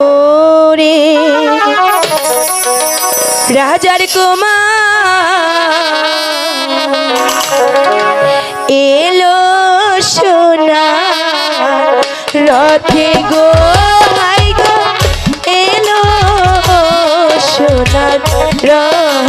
রে রাজার কুমার এলো সোনা রথে গো হাই গো এলো সোনার রথে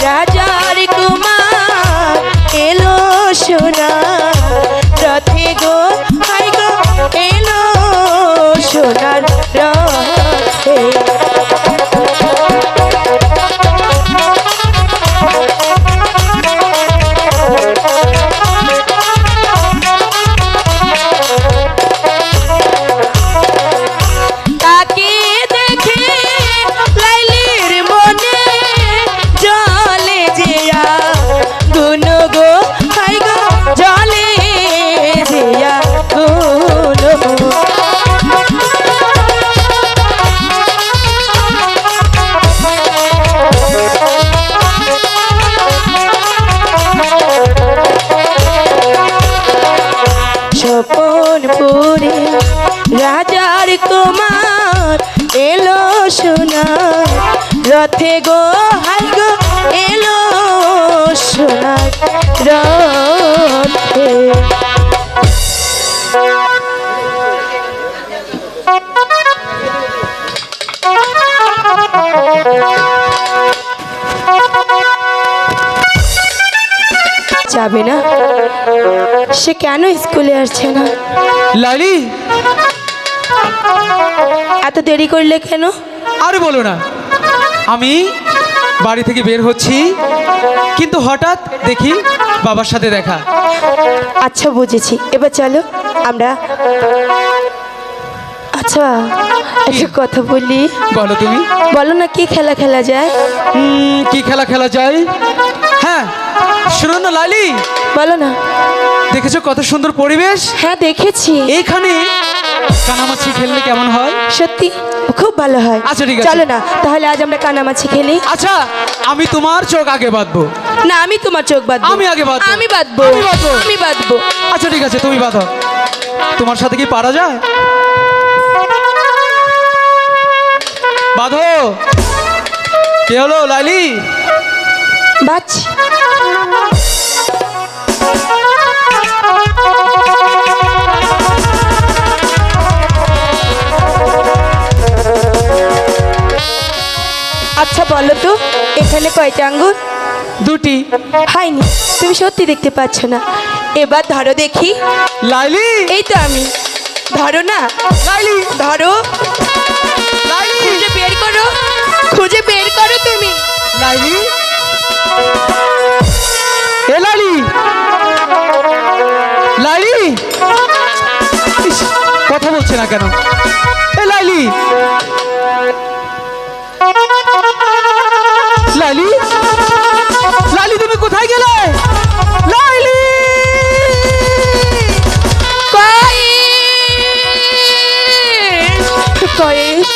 রাজার কুমার এলো সোনা রথে গো হাই গো এলো সোনার রথে স্বপনপুরে রাজার কুমার এলো সোনা রথে গো হাই গো এলো সোনার রথে যাবে না সে কেন স্কুলে আসছে না? লালি এত দেরি করলে কেন? আর বলো না, আমি বাড়ি থেকে বের হচ্ছি কিন্তু হঠাৎ দেখি বাবার সাথে দেখা। আচ্ছা বুঝেছি, এবার চলো আমরা। আচ্ছা একটা কথা বলি। বলো তুমি। বলো না কি খেলা খেলা যায়? কি খেলা খেলা যায়? হ্যাঁ শুনো না লালি, বলো না। দেখেছো কত সুন্দর পরিবেশ? হ্যাঁ দেখেছি। এইখানে কানামাছি খেললে কেমন হয়? সত্যি খুব ভালো হয়। আচ্ছা ঠিক আছে, চলো না তাহলে আজ আমরা কানামাছি খেলি। আচ্ছা আমি তোমার চোখ আগে বাঁধবো। না আমি তোমার চোখ বাঁধবো। আমি আগে বাঁধবো। আমি বাঁধবো। আমি বাঁধবো। আচ্ছা ঠিক আছে তুমি বাঁধো। তোমার সাথে কি পারা যায়? বাঁধো। কে হলো লালি? বাচ আচ্ছা বলো তো এখানে কয়টা আঙ্গুর? দুটি। হয়নি, তুমি সত্যি দেখতে পাচ্ছ না। এবার ধরো দেখি। লাইলি এই তো আমি। ধরো না। লাইলি ধরো। লাইলি খুঁজে বের করো, খুঁজে বের করো তুমি। লাইলি এ লাইলি লাইলি ইস, কথা বলছে না কেন? এ লাইলি লাইলি লাইলি তুমি কোথায় গেলে? লাইলি কয়েস,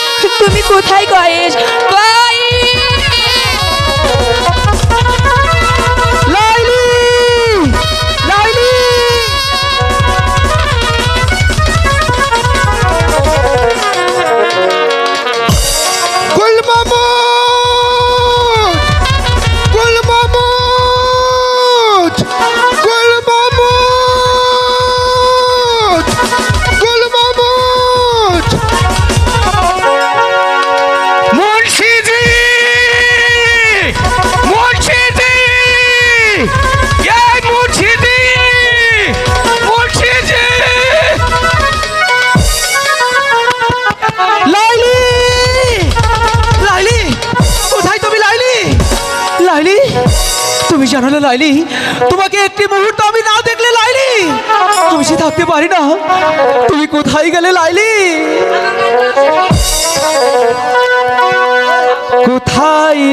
তুমি কোথায় কয়েস? লাইলি লাইলি গুল মামু গুল জানালে লাইলি, তোমাকে একটি মুহূর্ত আমি না দেখলে লাইলি আমি সে থাকতে পারি না। তুমি কোথায় গেলে লাইলি? কোথায়